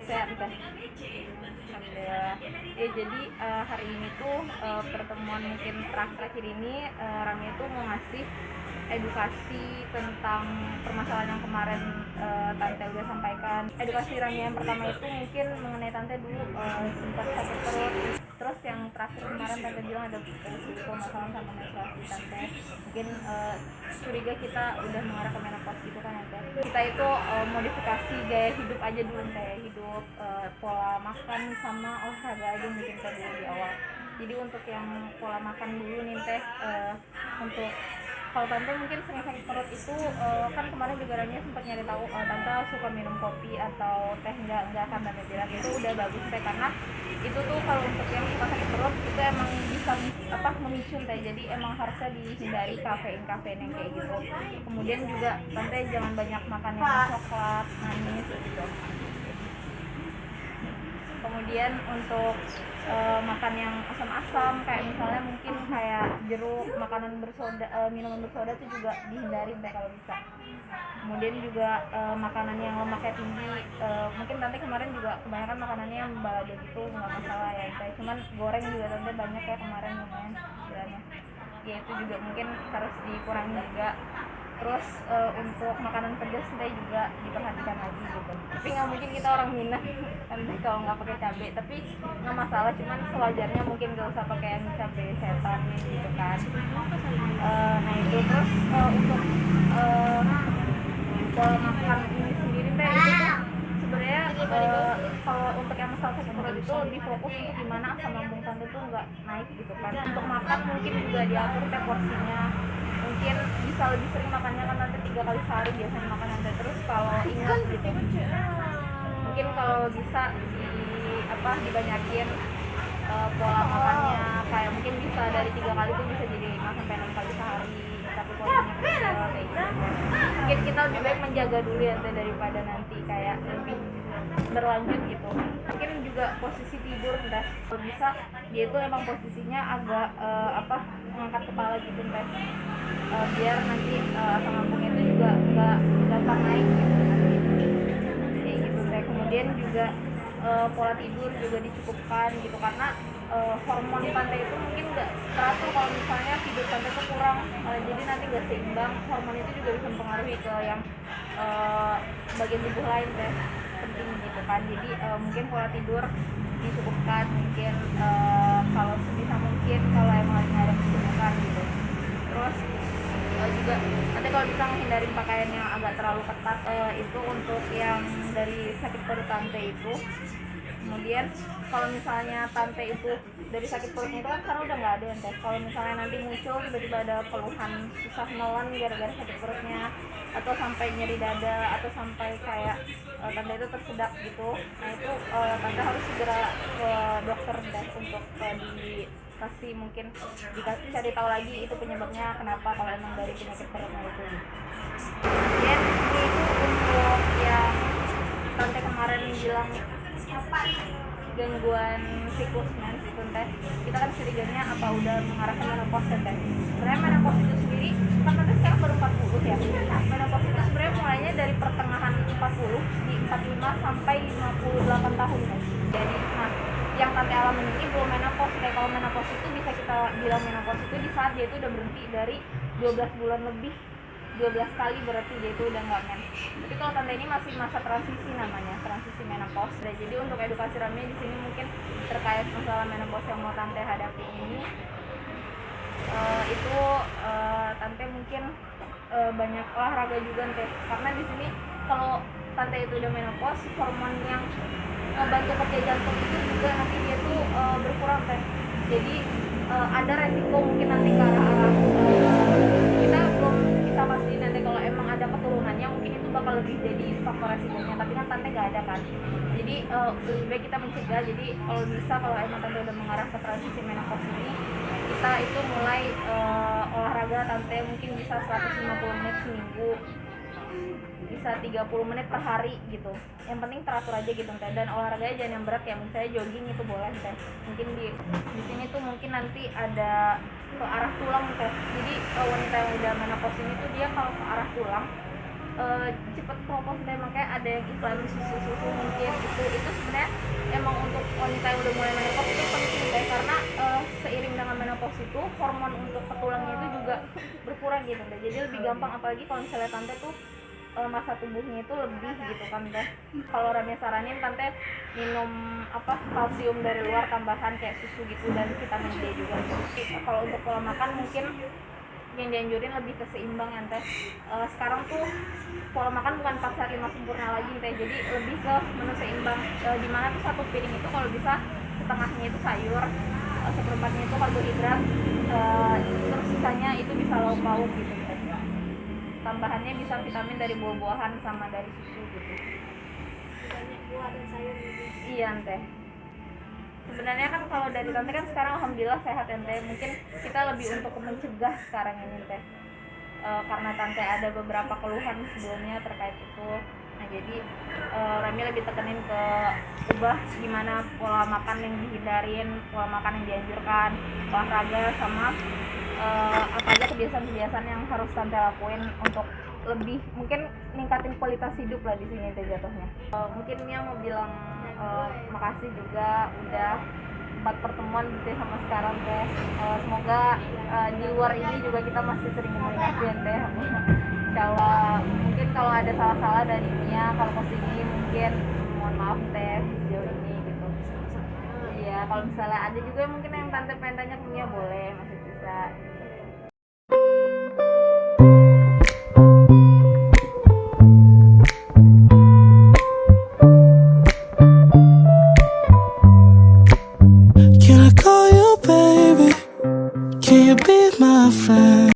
Sehat teh. Alhamdulillah. Ya jadi hari ini tuh pertemuan mungkin terakhir ini Rami tuh mau ngasih edukasi tentang permasalahan yang kemarin Tante udah sampaikan. Edukasi Rami yang pertama itu mungkin mengenai Tante dulu sempat sakit perut. Terus yang terakhir kemarin Tante bilang ada permasalahan sama menstruasi Tante. Mungkin curiga kita udah mengarah ke menopause gitu kan ya Tante. Kita itu modifikasi gaya hidup aja dulu, gaya hidup, pola makan sama olahraga aja mungkin Teh dulu di awal. Jadi untuk yang pola makan dulu nih Teh, untuk kalau Tante mungkin sering sakit perut itu kan kemarin juga Rania sempat nyari tahu Tante suka minum kopi atau teh, enggak kan Tante bilang itu udah bagus Teh, karena itu tuh kalau untuk yang suka sakit perut itu emang bisa memicu Teh, jadi emang harusnya dihindari kafein yang kayak gitu. Kemudian juga Tante jangan banyak makan yang coklat manis gitu. Kemudian untuk makan yang asam-asam kayak misalnya mungkin kayak jeruk, makanan bersoda, minuman bersoda itu juga dihindari Teh kalau bisa. Kemudian juga makanan yang lemaknya tinggi, mungkin Tante kemarin juga kebanyakan makanannya yang balado gitu, nggak masalah ya Teh, cuman goreng juga Tante banyak ya kemarin lumayan istilahnya, ya itu juga mungkin harus dikurangi juga. Terus untuk makanan pedas Teh juga diperhatikan lagi gitu, tapi nggak mungkin kita orang Minang Tante kalau nggak pakai cabai, tapi nggak masalah, cuman sewajarnya mungkin nggak usah pakai yang cabai setan gitu kan. Nah itu terus untuk pola makan ini sendiri Teh itu tuh sebenarnya kalau untuk yang masalah sakit perut itu lebih fokus untuk gimana asam lambung Tante tuh nggak naik gitu kan. Untuk makan mungkin juga diatur Teh porsinya, mungkin bisa lebih sering makannya kan Tante 3 kali sehari biasanya makan Tante. Terus kalau ingat gitu mungkin kalau bisa dibanyakin pola makannya, kayak mungkin bisa dari 3 kali tuh bisa jadi 5 sampai 6 kali sehari, tapi porsinya kecil kayak gitu. Mungkin kita lebih baik menjaga dulu ya Teh daripada nanti kayak lebih berlanjut gitu. Mungkin juga posisi tidur Teh, kalau bisa dia itu emang posisinya agak mengangkat kepala gitu Teh, biar nanti asam lambungnya itu juga nggak gampang naik gitu kayak gitu Teh. Kemudian juga pola tidur juga dicukupkan gitu, karena hormon Tante itu mungkin nggak teratur kalau misalnya tidur Tante itu kurang, jadi nanti nggak seimbang, hormon itu juga bisa mempengaruhi ke yang bagian tubuh lain Teh, penting gitu kan. Jadi mungkin pola tidur dicukupkan, mungkin kalau sebisa mungkin kalau emang lagi ada kesibukan gitu. Terus juga nanti kalau bisa menghindari pakaian yang agak terlalu ketat, itu untuk yang dari sakit perut Tante itu. Kemudian kalau misalnya Tante itu dari sakit perutnya itu kan sekarang udah nggak ada ya Teh, kalau misalnya nanti muncul tiba-tiba ada keluhan susah nelan gara-gara sakit perutnya, atau sampai nyeri dada, atau sampai kayak Tante itu tersedak gitu, nah itu Tante harus segera ke dokter Teh untuk dikasih mungkin cari tahu lagi itu penyebabnya kenapa, kalau emang dari penyakit perutnya itu. Kemudian ini itu untuk yang Tante kemarin bilang gangguan siklus mens itu Teh, kita kan curiganya apa udah mengarah ke menopause Teh. Sebenarnya menopause itu sendiri kan Tante sekarang baru 40 ya. Menopause itu sebenarnya mulainya dari pertengahan 40 di 45 sampai 58 tahun Teh. Jadi yang Tante alami ini belum menopause Teh. Kalau menopause itu bisa kita bilang menopause itu di saat dia itu udah berhenti dari 12 bulan lebih, 12 kali berarti dia itu udah nggak mens. Tapi kalau Tante ini masih masa transisi, namanya transisi menopause. Jadi untuk edukasi Rami di sini mungkin terkait masalah menopause yang mau Tante hadapi ini, itu Tante mungkin banyak olahraga juga Teh, karena di sini kalau Tante itu udah menopause, hormon yang membantu kerja jantung itu juga nanti dia tuh berkurang Teh. Jadi ada resiko mungkin nanti ke arah kita belum bisa pastiin nanti kalau emang ada keturunannya, mungkin itu bakal lebih jadi faktor resikonya, tapi kan Tante nggak ada kan. Jadi lebih baik kita mencegah. Jadi kalau bisa, kalau emang Tante udah mengarah ke transisi menopause ini, kita itu mulai olahraga Tante mungkin bisa 150 menit seminggu, bisa 30 menit per hari gitu. Yang penting teratur aja gitu Teh, dan olahraganya jangan yang berat ya, misalnya jogging itu boleh Teh. Mungkin di sini tuh mungkin nanti ada ke arah tulang Teh. Jadi wanita yang udah menopause ini tuh dia kalau ke arah tulang cepet propose deh, makanya ada yang iklan susu mungkin itu sebenarnya emang untuk wanita yang udah mulai menopause itu penting deh, karena seiring dengan menopause itu hormon untuk ke tulangnya itu juga berkurang gitu deh, jadi lebih gampang, apalagi kalau misalnya tante tuh masa tubuhnya itu lebih gitu kan teh. Kalau Rami saranin tante minum kalsium dari luar tambahan kayak susu gitu dan vitamin D juga. Kalau untuk pola makan mungkin yang dianjurin lebih ke seimbang ya teh. Sekarang tuh pola makan bukan 4 sehat 5 sempurna lagi teh, jadi lebih ke menu seimbang, dimana tuh satu piring itu kalau bisa setengahnya itu sayur, seperempatnya itu karbohidrat, terus sisanya itu bisa lauk pauk gitu teh. Tambahannya bisa vitamin dari buah-buahan sama dari susu gitu. Banyak buah dan sayur gitu. Iya teh. Sebenarnya kan kalau dari tante kan sekarang alhamdulillah sehat ya teh. Mungkin kita lebih untuk mencegah sekarang ini teh. Karena tante ada beberapa keluhan sebelumnya terkait itu. Nah jadi Rami lebih tekenin ke ubah gimana pola makan yang dihindarin, pola makan yang dianjurkan, olahraga sama apa aja kebiasaan-kebiasaan yang harus tante lakuin untuk lebih mungkin ningkatin kualitas hidup lah di sini teh jatuhnya. Mungkin Mia mau bilang makasih juga udah 4 pertemuan gitu ya sama sekarang teh. Semoga di luar ini juga kita masih sering komunikasi ya teh. Insyaallah. Mungkin kalau ada salah-salah dari Mia kalau kesini mungkin mohon maaf teh sejauh ini gitu. Iya, kalau misalnya ada juga mungkin yang tante pengen tanya ke Mia boleh, masih bisa. Can I call you baby? Can you be my friend?